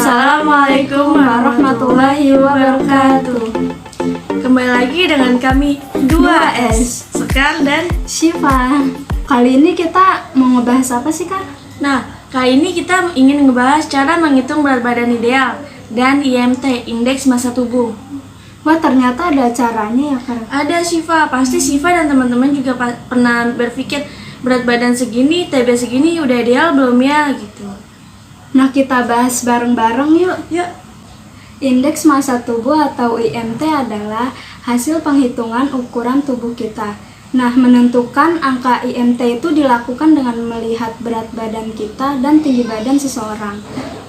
Assalamualaikum warahmatullahi wabarakatuh. Kembali lagi dengan kami 2S, Sekar dan Syifa. Kali ini kita mau ngebahas apa sih, Kak? Nah, kali ini kita ingin ngebahas cara menghitung berat badan ideal dan IMT, indeks massa tubuh. Wah, ternyata ada caranya ya, Kak? Ada Syifa, pasti Syifa dan teman-teman juga pernah berpikir berat badan segini, TB segini udah ideal belum ya gitu. Nah, kita bahas bareng-bareng yuk. Yuk. Indeks massa tubuh atau IMT adalah hasil penghitungan ukuran tubuh kita. Nah, menentukan angka IMT itu dilakukan dengan melihat berat badan kita dan tinggi badan seseorang.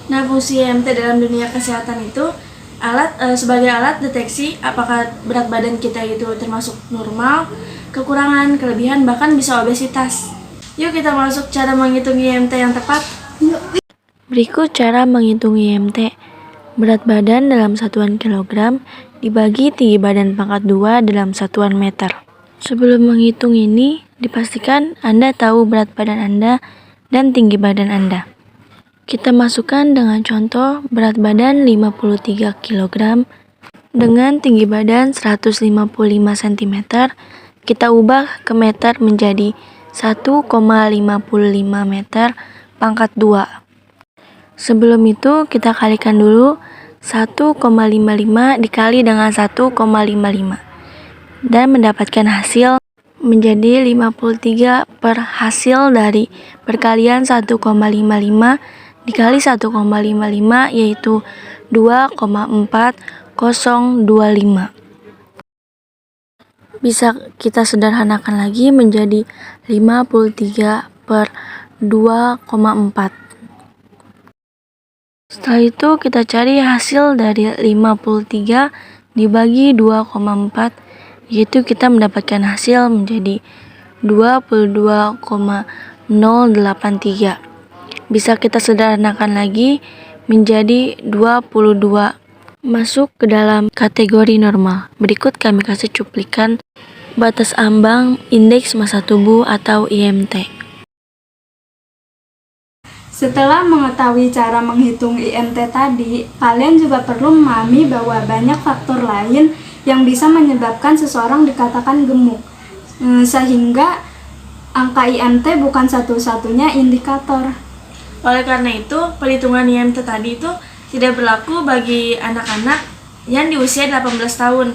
Nah, fungsi IMT dalam dunia kesehatan itu sebagai alat deteksi apakah berat badan kita itu termasuk normal, kekurangan, kelebihan, bahkan bisa obesitas. Yuk kita masuk cara menghitung IMT yang tepat. Yuk. Berikut cara menghitung IMT. Berat badan dalam satuan kilogram dibagi tinggi badan pangkat 2 dalam satuan meter. Sebelum menghitung ini, dipastikan Anda tahu berat badan Anda dan tinggi badan Anda. Kita masukkan dengan contoh berat badan 53 kg dengan tinggi badan 155 cm. Kita ubah ke meter menjadi 1,55 meter pangkat 2. Sebelum itu kita kalikan dulu 1,55 dikali dengan 1,55 dan mendapatkan hasil menjadi 53 per hasil dari perkalian 1,55 dikali 1,55 yaitu 2,4025. Bisa kita sederhanakan lagi menjadi 53 per 2,4. Setelah itu kita cari hasil dari 53 dibagi 2,4, yaitu kita mendapatkan hasil menjadi 22,083. Bisa kita sederhanakan lagi menjadi 22. Masuk ke dalam kategori normal. Berikut kami kasih cuplikan batas ambang indeks massa tubuh atau IMT. Setelah mengetahui cara menghitung IMT tadi, kalian juga perlu memahami bahwa banyak faktor lain yang bisa menyebabkan seseorang dikatakan gemuk. Sehingga angka IMT bukan satu-satunya indikator. Oleh karena itu, perhitungan IMT tadi itu tidak berlaku bagi anak-anak yang di usia 18 tahun.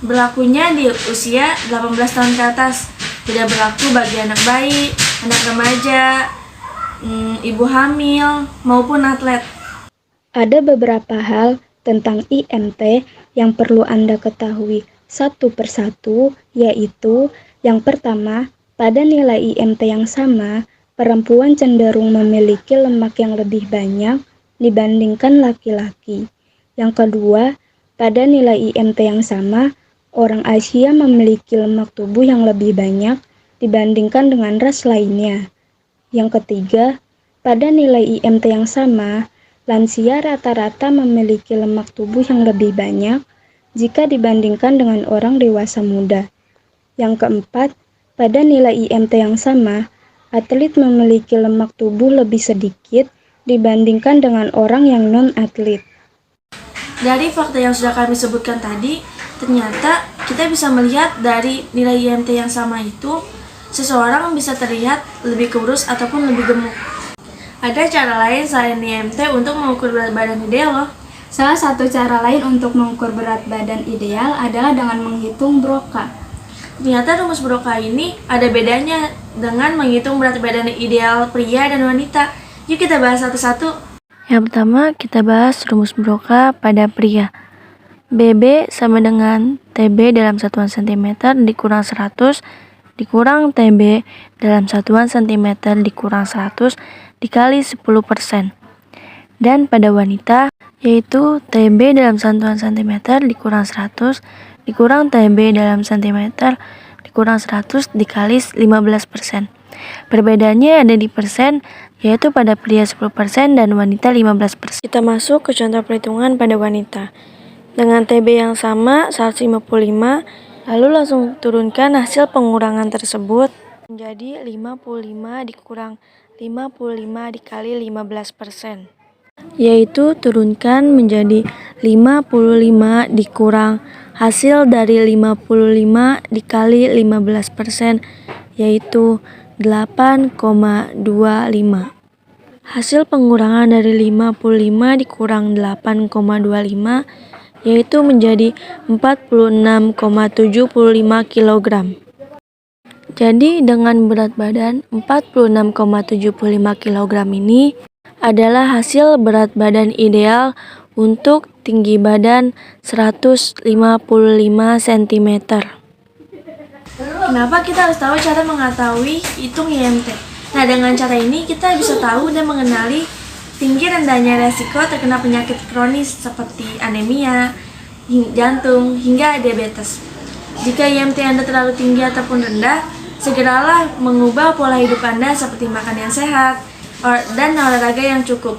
Berlakunya di usia 18 tahun ke atas. Tidak berlaku bagi anak bayi, anak remaja, ibu hamil, maupun atlet. Ada beberapa hal tentang IMT yang perlu Anda ketahui satu persatu, yaitu yang pertama, pada nilai IMT yang sama, perempuan cenderung memiliki lemak yang lebih banyak dibandingkan laki-laki. Yang kedua, pada nilai IMT yang sama, orang Asia memiliki lemak tubuh yang lebih banyak dibandingkan dengan ras lainnya. Yang ketiga, pada nilai IMT yang sama, lansia rata-rata memiliki lemak tubuh yang lebih banyak jika dibandingkan dengan orang dewasa muda. Yang keempat, pada nilai IMT yang sama, atlet memiliki lemak tubuh lebih sedikit dibandingkan dengan orang yang non-atlet. Dari fakta yang sudah kami sebutkan tadi, ternyata kita bisa melihat dari nilai IMT yang sama itu, seseorang bisa terlihat lebih kurus ataupun lebih gemuk. Ada cara lain selain IMT untuk mengukur berat badan ideal loh. Salah satu cara lain untuk mengukur berat badan ideal adalah dengan menghitung Broca. Ternyata rumus Broca ini ada bedanya dengan menghitung berat badan ideal pria dan wanita. Yuk kita bahas satu-satu. Yang pertama kita bahas rumus Broca pada pria. BB sama dengan TB dalam satuan cm dikurang 100 dikurang TB dalam satuan cm dikurang 100 dikali 10%. Dan pada wanita yaitu TB dalam satuan cm dikurang 100 dikurang TB dalam cm dikurang 100 dikali 15%. Perbedaannya ada di persen, yaitu pada pria 10% dan wanita 15%. Kita masuk ke contoh perhitungan pada wanita. Dengan TB yang sama 155, lalu langsung turunkan hasil pengurangan tersebut menjadi 55 dikurang 55 dikali 15%. yaitu turunkan menjadi 55 dikurang hasil dari 55 dikali 15%, yaitu 8,25. Hasil pengurangan dari 55 dikurang 8,25 yaitu menjadi 46,75 kg. Jadi dengan berat badan 46,75 kg ini adalah hasil berat badan ideal untuk tinggi badan 155 cm. Kenapa kita harus tahu cara mengetahui hitung IMT? Nah, dengan cara ini kita bisa tahu dan mengenali tinggi rendahnya resiko terkena penyakit kronis seperti anemia, jantung, hingga diabetes. Jika IMT Anda terlalu tinggi ataupun rendah, segeralah mengubah pola hidup Anda seperti makan yang sehat dan olahraga yang cukup.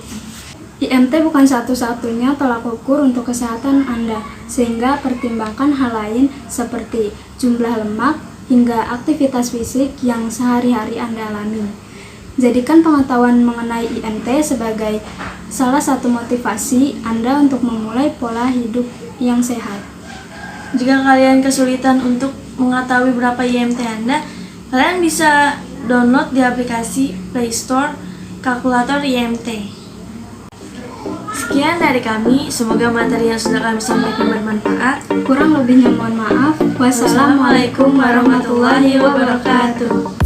IMT bukan satu-satunya tolak ukur untuk kesehatan Anda, sehingga pertimbangkan hal lain seperti jumlah lemak hingga aktivitas fisik yang sehari-hari Anda alami. Jadikan pengetahuan mengenai IMT sebagai salah satu motivasi Anda untuk memulai pola hidup yang sehat. Jika kalian kesulitan untuk mengetahui berapa IMT Anda, kalian bisa download di aplikasi Play Store kalkulator IMT. Sekian dari kami, semoga materi yang sudah kami sampaikan bermanfaat. Kurang lebihnya mohon maaf. Wassalamualaikum warahmatullahi wabarakatuh.